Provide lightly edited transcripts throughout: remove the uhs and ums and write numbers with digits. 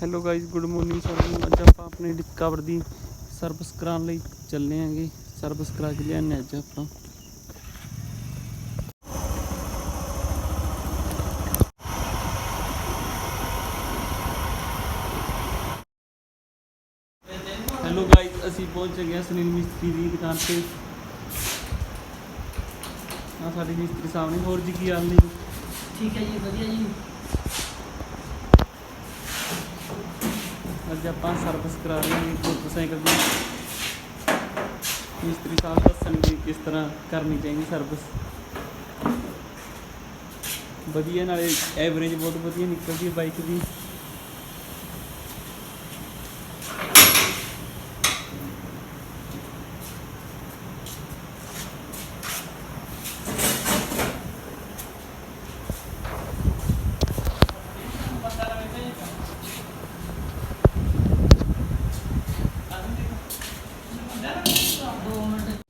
Hello guys, good morning ਸਾਰਿਆਂ ਨੂੰ। ਅੱਜ ਆਪਾਂ ਆਪਣੇ ਡਿਸਕਵਰ ਦੀ ਸਰਵਿਸ ਕਰਾਉਣ ਲਈ ਚੱਲੇ ਆਂਗੇ। ਸਰਵਿਸ ਕਰਾ ਕੇ ਲਿਆਉਂਦੇ ਅੱਜ ਆਪਾਂ। ਹੈਲੋ ਗਾਈਜ਼, ਅਸੀਂ ਪਹੁੰਚ ਗਏ ਹਾਂ ਸੁਨੀਲ ਮਿਸਤਰੀ ਦੀ ਦੁਕਾਨ 'ਤੇ। ਹਾਂ, ਸਾਡੇ ਮਿਸਤਰੀ ਸਾਹਮਣੇ। ਹੋਰ ਜੀ, ਕੀ ਹਾਲ ਨੇ? ठीक है जी, बढ़िया जी। ਅੱਜ ਆਪਾਂ ਸਰਵਿਸ ਕਰਾ ਰਹੇ ਹਾਂ ਮੋਟਰਸਾਈਕਲ ਦੀ। ਮਿਸਤਰੀ ਸਾਹਿਬ ਦੱਸਣਗੇ ਕਿਸ ਤਰ੍ਹਾਂ ਕਰਨੀ ਚਾਹੀਦੀ ਸਰਵਿਸ। ਵਧੀਆ, ਨਾਲੇ ਐਵਰੇਜ ਬਹੁਤ ਵਧੀਆ ਨਿਕਲਦੀ ਹੈ ਬਾਈਕ ਦੀ।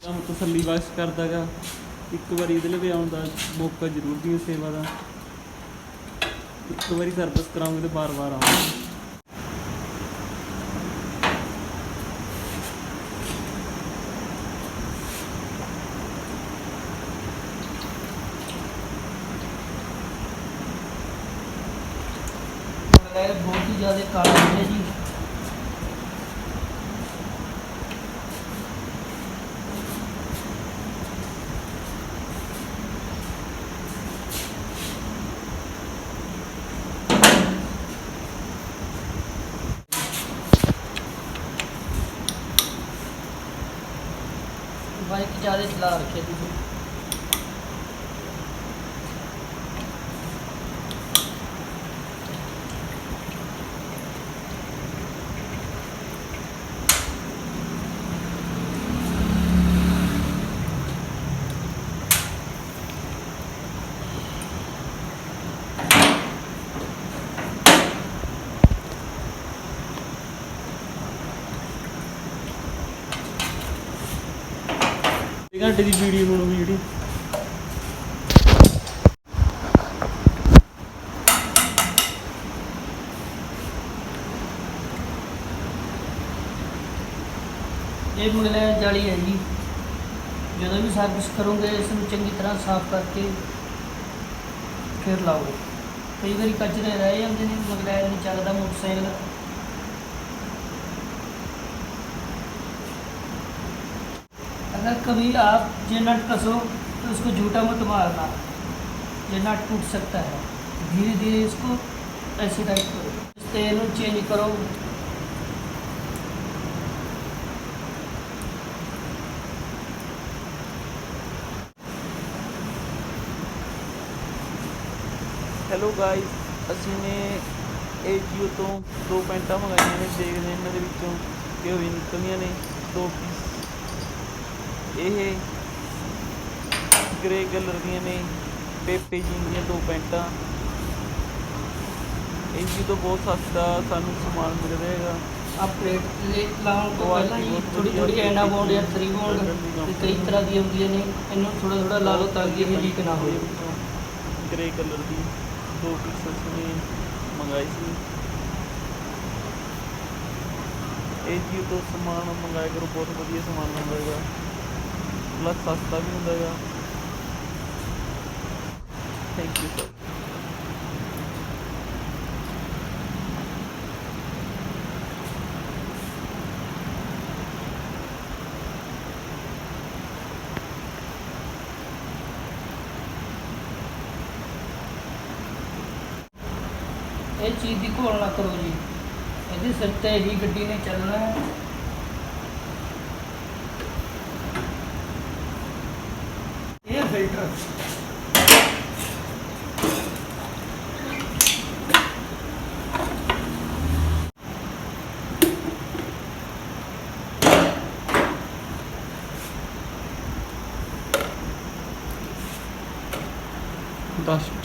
ਕੰਮ ਤਸੱਲੀ ਬਖਸ਼ ਕਰਦਾ ਗਾ। ਇੱਕ ਵਾਰੀ ਇਹਦੇ ਲਈ ਆਉਣ ਦਾ ਮੌਕਾ ਜ਼ਰੂਰ ਦਿਓ ਸੇਵਾ ਦਾ। ਇੱਕ ਵਾਰੀ ਸਰਵਿਸ ਕਰਾਉਂਗੇ ਤਾਂ ਵਾਰ-ਵਾਰ ਆਉਂਗੇ। बहुत ही ज़्यादा काला है जी। बाइक ज़्यादा चला रखे थे। घंटे की वीडियो बनाऊंगी जी। ये मुगला जाली है जी। जो भी सर्विस करोगे इसमें चंगी तरह साफ करके फिर लाओ। कई बार कचरे रह जाते हैं, मुगला नहीं चलता मोटरसाइकिल। अगर कभी आप ये नट कसो तो इसको झूठा मत मारना, ये नट टूट सकता है। धीरे धीरे इसको ऐसे टाइट करो, तेल चेंज करो। ਹੈਲੋ ਗਾਈਜ਼, ਅਸੀਂ ਨੇ AJIO ਤੋਂ 2 ਪੈਂਟਾਂ ਮੰਗਾਈਆਂ ਨੇ। ਦੇਖਦੇ ਹਾਂ ਇਹਨਾਂ ਦੇ ਵਿੱਚੋਂ ਕਿਹੋ ਜਿਹੀ ਨਿਕਲਦੀਆਂ ਨੇ। 2 ਪੀਸ ਇਹ ਗ੍ਰੇ ਕਲਰ ਦੀਆਂ ਨੇ, ਪੇਪੇ ਜੀਨ ਦੀਆਂ 2 ਪੈਂਟਾਂ। AJIO ਤੋਂ ਬਹੁਤ ਸਸਤਾ ਸਾਨੂੰ ਸਮਾਨ ਮਿਲ ਰਿਹਾ ਹੈਗਾ। आप प्लेट लाने तो पहला ही थोड़ी थोड़ी एना बॉन्ड या 3 बॉन्ड कई तरह दी होंगी ने, इन्हों थोड़ा थोड़ा ला लो ताकि ये लीक ना हो। ग्रे कलर की 2 पीस ने मंगाई सी। AJIO तो समान मंगाया करो, बहुत वधिया समान मिलदा हैगा, प्लस सस्ता भी हुंदा हैगा। Thank you sir. ये चीज़ की घोल ना करो जी, ये सिर ते ही गड्डी ने चलना है। ये फिल्टर डस्ट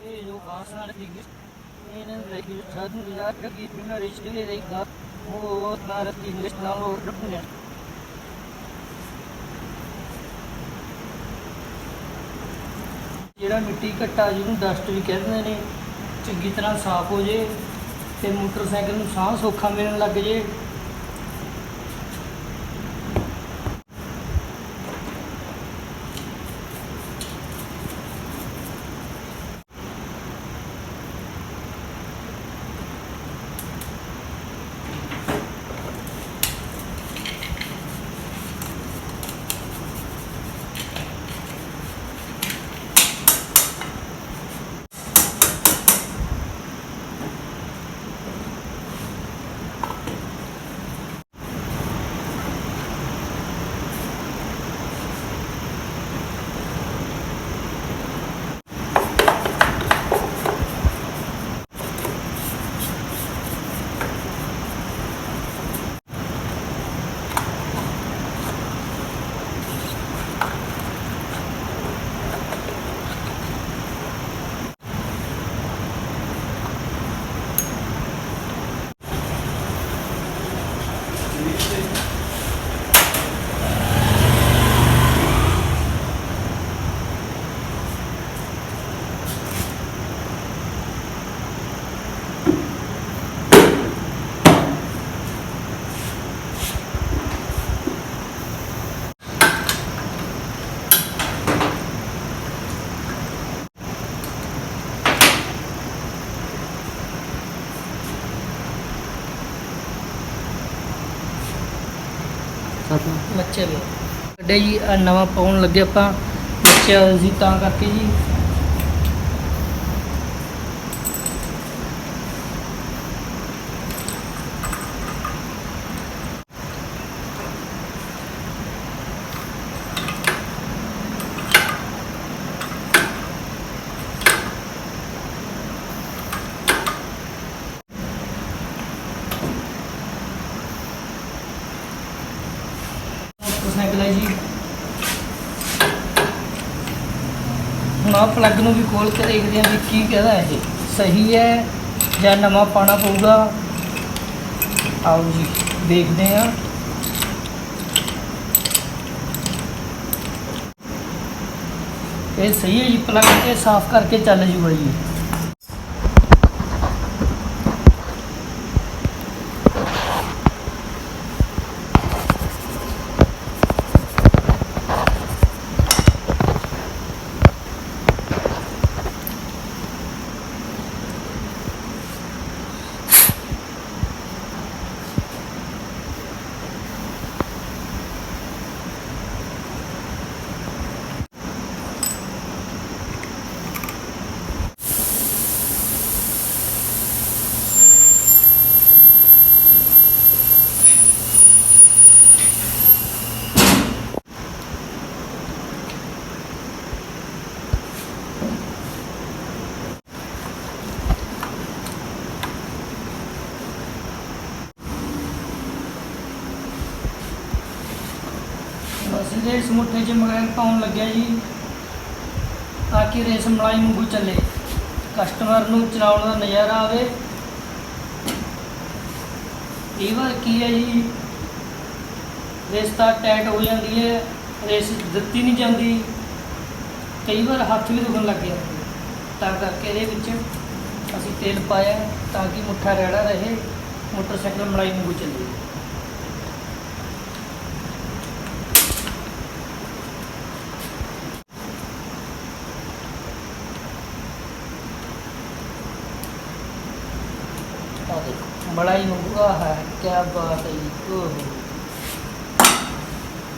ये जो घास ना लगी, ये नहीं लगी, छत में जा के बिना रिश्ते ले रही था। ਉਹ ਨਾਰਦ ਦੀ ਇੰਗਲਿਸ਼ ਨਾਲ ਉਹ ਰੱਖਣੇ ਜਿਹੜਾ ਮਿੱਟੀ ਘੱਟਾ ਜਿਹਨੂੰ ਡਸਟ ਵੀ ਕਹਿੰਦੇ ਨੇ ਚੰਗੀ ਤਰ੍ਹਾਂ ਸਾਫ਼ ਹੋ ਜੇ ਤੇ ਮੋਟਰਸਾਈਕਲ ਨੂੰ ਸਾਹ ਸੌਖਾ ਮਿਲਣ ਲੱਗ ਜੇ। ਬੱਚੇ ਵੀ ਕੱਢੇ ਜੀ ਆਹ ਨਵਾਂ ਪਾਉਣ ਲੱਗੇ ਆਪਾਂ ਬੱਚਿਆ ਸੀ ਤਾਂ ਕਰਕੇ ਜੀ। ਮੋਟਰਸਾਈਕਲ ਹੈ ਜੀ। ਹੁਣ ਆਹ ਪਲੱਗ ਨੂੰ ਵੀ ਖੋਲ ਕੇ ਦੇਖਦੇ ਹਾਂ ਵੀ ਕੀ ਕਹਿੰਦਾ ਇਹ ਸਹੀ ਹੈ ਜਾਂ ਨਵਾਂ ਪਾਉਣਾ ਪਊਗਾ। ਆਓ ਜੀ ਦੇਖਦੇ ਹਾਂ। ਇਹ ਸਹੀ ਹੈ ਜੀ, ਪਲੱਗ ਤੇ ਸਾਫ਼ ਕਰਕੇ ਚੱਲ ਜੂਗਾ ਜੀ। ਅਸੀਂ ਰੇਸ ਮੁੱਠੇ 'ਚ ਮਗੈਲ ਪਾਉਣ ਲੱਗਿਆ ਜੀ ਤਾਂ ਕਿ ਰੇਸ ਮਲਾਈ ਵਾਂਗੂ ਚੱਲੇ, ਕਸਟਮਰ ਨੂੰ ਚਲਾਉਣ ਦਾ ਨਜ਼ਾਰਾ ਆਵੇ। ਕਈ ਵਾਰ ਕੀ ਹੈ ਜੀ ਰੇਸ ਤਾਂ ਟਾਈਟ ਹੋ ਜਾਂਦੀ ਹੈ, ਰੇਸ ਦਿੱਤੀ ਨਹੀਂ ਜਾਂਦੀ, ਕਈ ਵਾਰ ਹੱਥ ਵੀ ਦੁਖਣ ਲੱਗ ਗਿਆ। ਤਾਂ ਕਰਕੇ ਇਹਦੇ ਵਿੱਚ ਅਸੀਂ ਤੇਲ ਪਾਇਆ ਤਾਂ ਕਿ ਮੁੱਠਾ ਰੈੜਾ ਰਹੇ, ਮੋਟਰਸਾਈਕਲ ਮਲਾਈ ਵਾਂਗੂ ਚੱਲੇ। ਮਲਾਈ ਵਾਂਗੂ ਹੈ, ਕਿਆ ਬਾਤ ਹੈ ਜੀ।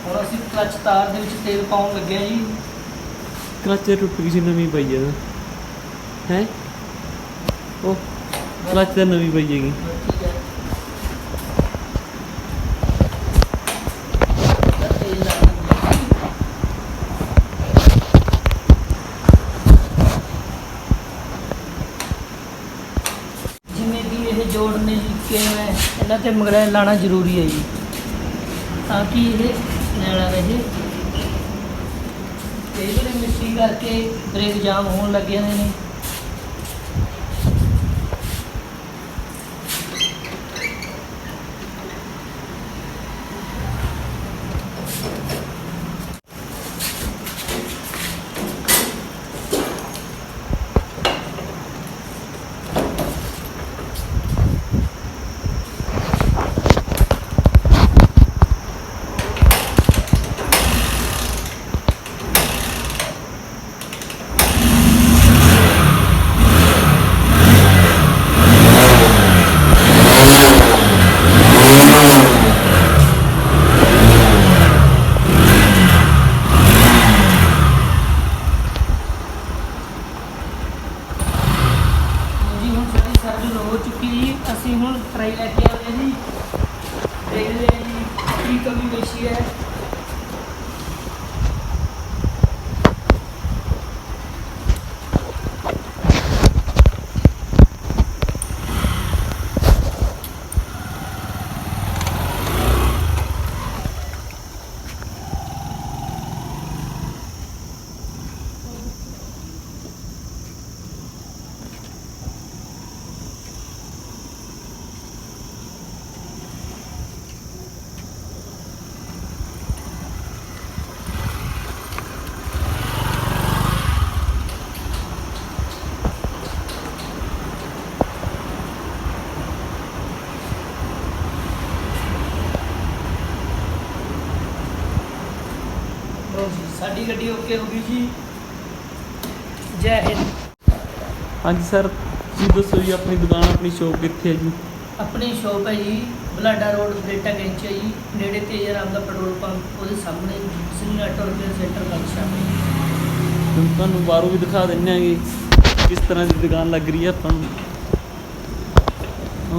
ਹੁਣ ਅਸੀਂ ਕਲੱਚ ਤਾਰ ਦੇ ਵਿੱਚ ਤੇਲ ਪਾਉਣ ਲੱਗੇ ਹਾਂ ਜੀ। ਕਲੱਚ ਟੁੱਟ ਗਈ ਸੀ, ਨਵੀਂ ਪਈ ਹੈ ਹੈ ਉਹ ਕਲੱਚ ਤਾਂ ਨਵੀਂ ਪਈ ਹੈਗੀ। ਠੀਕ ਹੈ ਤੇਲ ਲਾ ਜਿਵੇਂ ਕਿ ਇਹ ਜੋੜਨੇ ਜੀ ਕਿਵੇਂ ਇਹਨਾਂ ਤੇ ਮਗਰੈਲ ਲਾਣਾ ਜ਼ਰੂਰੀ ਹੈ ਜੀ ਤਾਂ ਕਿ ਇਹ ਨੈਲਾ ਰਹੇ। ਕਈ ਵਾਰ ਮਿੱਟੀ ਕਰਕੇ ਬ੍ਰੇਕ ਜਾਮ ਹੋਣ ਲੱਗ ਜਾਂਦੇ ਨੇ। देखते हैं जी की कमी पेशी है। लो जी साडी गड्डी ओके हो गई जी। जय हिंद। ਹਾਂਜੀ ਸਰ ਜੀ ਦੱਸੋ ਜੀ ਆਪਣੀ ਦੁਕਾਨ ਆਪਣੀ ਸ਼ੋਪ ਕਿੱਥੇ ਹੈ ਜੀ? अपनी शॉप है जी बलाडा रोड बरेटा कैंची है जी नेड़े तेज राम का पेट्रोल पंप वो सामने श्री नेटवर्क सेंटर का सामने। ਤੁਹਾਨੂੰ ਬਾਹਰੋਂ ਵੀ ਦਿਖਾ ਦਿੰਦੇ ਆਂਗੇ ਕਿਸ ਤਰ੍ਹਾਂ ਦੀ ਦੁਕਾਨ ਲੱਗ ਰਹੀ ਹੈ ਆਪਾਂ ਨੂੰ।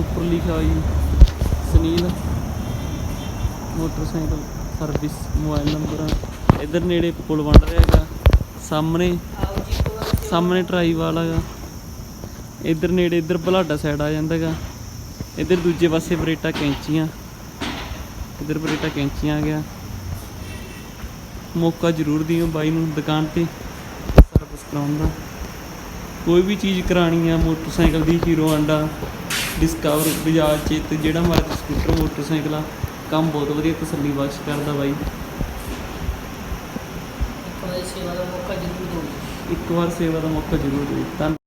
ਉੱਪਰ ਲਿਖਿਆ ਹੋਇਆ ਜੀ Sunil motorcycle service mobile number. ਇੱਧਰ ਨੇੜੇ ਪੁਲ ਬਣ ਰਿਹਾ ਹੈਗਾ ਸਾਹਮਣੇ आओ जी एक बार ਸਾਹਮਣੇ ਟਰਾਈ ਵਾਲਾ ਹੈਗਾ। ਇੱਧਰ ਨੇੜੇ ਇੱਧਰ ਬਲਾਡਾ ਸਾਈਡ ਆ ਜਾਂਦਾ ਹੈਗਾ। ਇੱਧਰ ਦੂਜੇ ਪਾਸੇ ਬਰੇਟਾ ਕੈਂਚੀਆਂ ਇੱਧਰ ਬਰੇਟਾ ਕੈਂਚੀਆਂ ਆ ਗਿਆ। ਮੌਕਾ ਜ਼ਰੂਰ ਦਿਓ ਬਾਈ ਨੂੰ ਦੁਕਾਨ ਤੇ ਸਰਵਿਸ ਕਰਾਉਣ ਦਾ। ਕੋਈ ਵੀ ਚੀਜ਼ ਕਰਾਉਣੀ ਆ ਮੋਟਰਸਾਈਕਲ ਦੀ ਹੀਰੋ ਹਾਂਡਾ ਡਿਸਕਵਰ ਬਜਾਜ ਚੇਤ ਜਿਹੜਾ ਮਰਜ਼ੀ ਸਕੂਟਰ ਮੋਟਰਸਾਈਕਲ ਆ ਕੰਮ ਬਹੁਤ ਵਧੀਆ ਤਸੱਲੀ ਬਖਸ਼ ਕਰਦਾ ਬਾਈ। सेवा का मौका जरूर दो। ਇੱਕ ਵਾਰ ਸੇਵਾ ਦਾ ਮੌਕਾ ਜ਼ਰੂਰ ਦਿਓ। ਧੰਨ